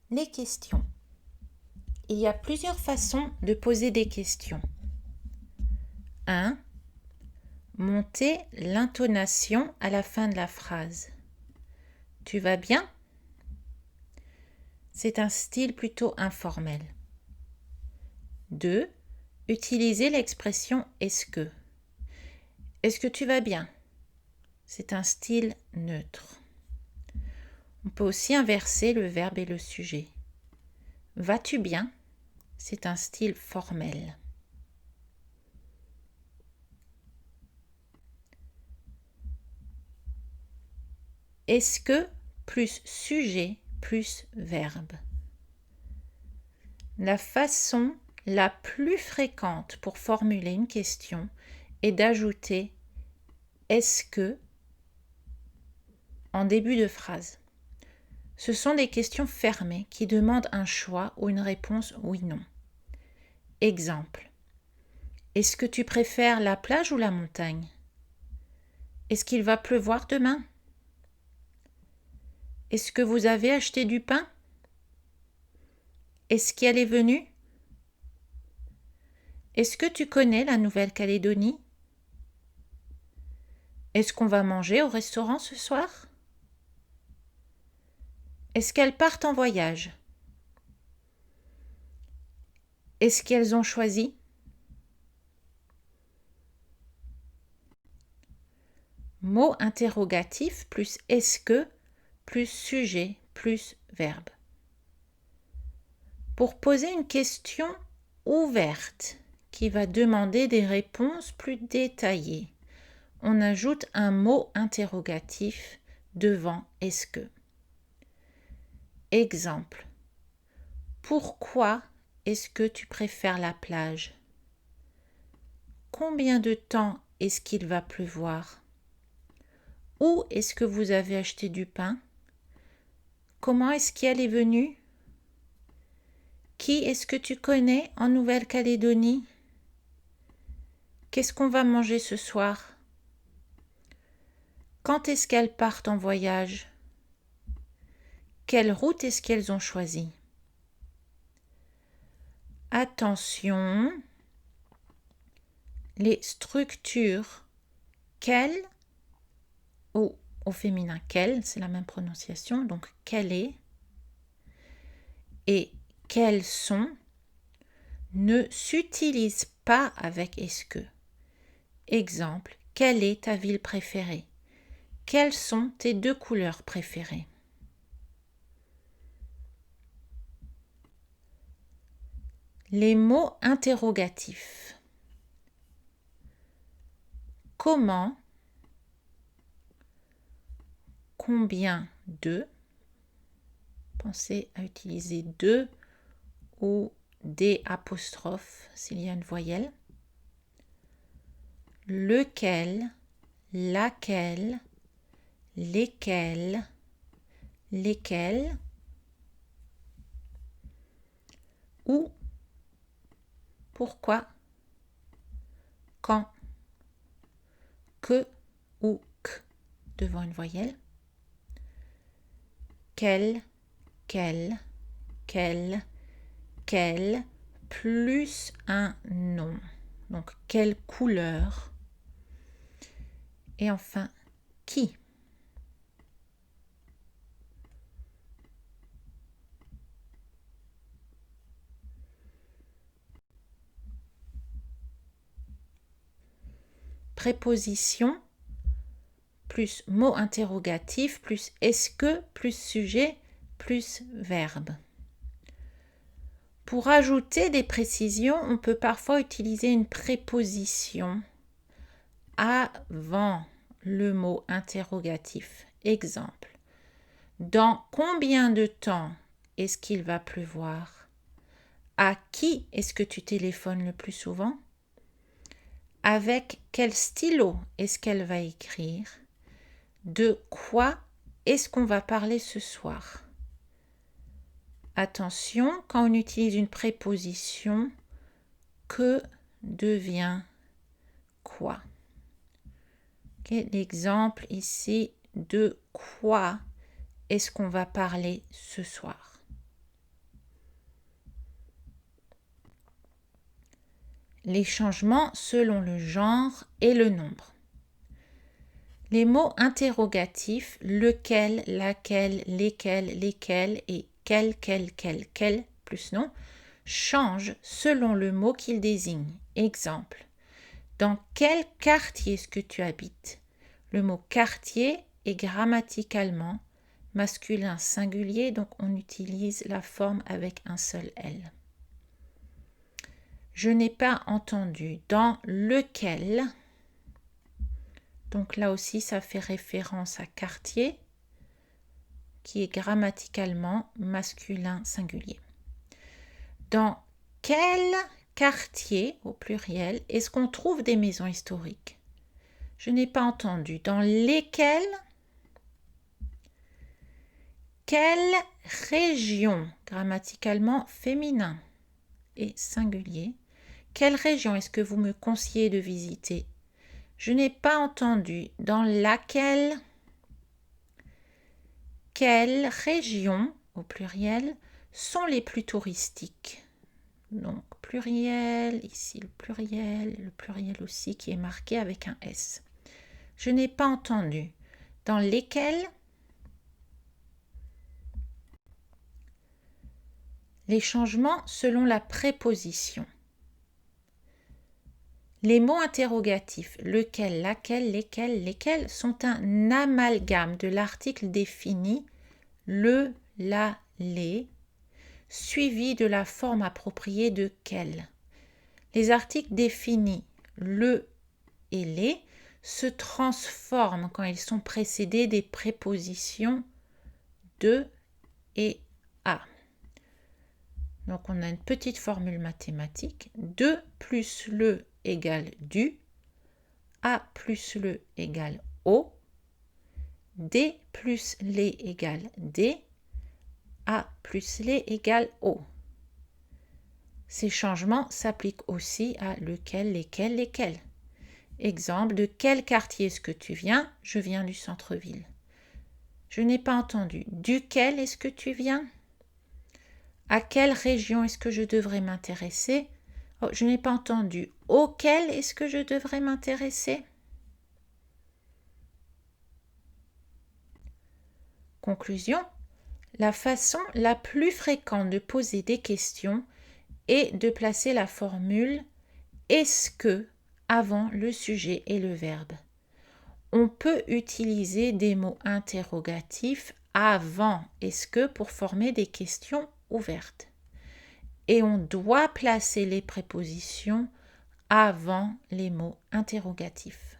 Les questions. Il y a plusieurs façons de poser des questions. 1. Monter l'intonation à la fin de la phrase. Tu vas bien? C'est un style plutôt informel. 2. Utiliser l'expression est-ce que. Est-ce que tu vas bien? C'est un style neutre. On peut aussi inverser le verbe et le sujet. Vas-tu bien? C'est un style formel. Est-ce que plus sujet plus verbe. La façon la plus fréquente pour formuler une question est d'ajouter est-ce que en début de phrase. Ce sont des questions fermées qui demandent un choix ou une réponse oui/non. Exemple. Est-ce que tu préfères la plage ou la montagne? Est-ce qu'il va pleuvoir demain? Est-ce que vous avez acheté du pain? Est-ce qu'elle est venue? Est-ce que tu connais la Nouvelle-Calédonie? Est-ce qu'on va manger au restaurant ce soir? Est-ce qu'elles partent en voyage? Est-ce qu'elles ont choisi? Mot interrogatif plus est-ce que plus sujet plus verbe. Pour poser une question ouverte qui va demander des réponses plus détaillées, on ajoute un mot interrogatif devant est-ce que. Exemple. Pourquoi est-ce que tu préfères la plage? Combien de temps est-ce qu'il va pleuvoir? Où est-ce que vous avez acheté du pain? Comment est-ce qu'elle est venue? Qui est-ce que tu connais en Nouvelle-Calédonie? Qu'est-ce qu'on va manger ce soir? Quand est-ce qu'elles partent en voyage? Quelle route est-ce qu'elles ont choisie? Attention, les structures quelle ou au féminin quelle, c'est la même prononciation, donc quelle est et quels sont ne s'utilisent pas avec est-ce que. Exemple, quelle est ta ville préférée? Quelles sont tes 2 couleurs préférées? Les mots interrogatifs. Comment? Combien de? Pensez à utiliser de ou des apostrophes s'il y a une voyelle. Lequel? Laquelle? Lesquels? Lesquels? Où? Pourquoi? Quand? Que ou que devant une voyelle. Quel? Quel? Quel? Quel? Plus un nom. Donc, quelle couleur? Et enfin, qui? Préposition plus mot interrogatif plus est-ce que plus sujet plus verbe. Pour ajouter des précisions, on peut parfois utiliser une préposition avant le mot interrogatif. Exemple. Dans combien de temps est-ce qu'il va pleuvoir? À qui est-ce que tu téléphones le plus souvent? Avec quel stylo est-ce qu'elle va écrire? De quoi est-ce qu'on va parler ce soir? Attention, quand on utilise une préposition, que devient quoi? Okay, l'exemple ici, de quoi est-ce qu'on va parler ce soir? Les changements selon le genre et le nombre. Les mots interrogatifs lequel, laquelle, lesquels, lesquels et quel plus non changent selon le mot qu'ils désignent. Exemple, dans quel quartier est-ce que tu habites? Le mot quartier est grammaticalement masculin singulier, donc on utilise la forme avec un seul L. Je n'ai pas entendu dans lequel, donc là aussi ça fait référence à quartier qui est grammaticalement masculin singulier. Dans quel quartier, au pluriel, est-ce qu'on trouve des maisons historiques? Je n'ai pas entendu. Dans lesquelles? Quelle région, grammaticalement féminin et singulier, quelle région est-ce que vous me conseillez de visiter? Je n'ai pas entendu. Dans laquelle? Quelles régions, au pluriel, sont les plus touristiques? Donc, pluriel, ici le pluriel aussi qui est marqué avec un S. Je n'ai pas entendu. Dans lesquelles? Les changements selon la préposition. Les mots interrogatifs lequel, laquelle, lesquels, lesquels sont un amalgame de l'article défini le, la, les, suivi de la forme appropriée de quel. Les articles définis le et les se transforment quand ils sont précédés des prépositions de et à. Donc on a une petite formule mathématique. 2 plus le égale du, a plus le égale au, d plus les égale d, a plus les égale au. Ces changements s'appliquent aussi à lequel, lesquels, lesquels. Exemple, de quel quartier est-ce que tu viens? Je viens du centre-ville. Je n'ai pas entendu. Duquel est-ce que tu viens? À quelle région est-ce que je devrais m'intéresser? Oh, je n'ai pas entendu. Auquel est-ce que je devrais m'intéresser? Conclusion, la façon la plus fréquente de poser des questions est de placer la formule « est-ce que » avant le sujet et le verbe. On peut utiliser des mots interrogatifs avant « est-ce que » pour former des questions ouvertes. Et on doit placer les prépositions avant les mots interrogatifs.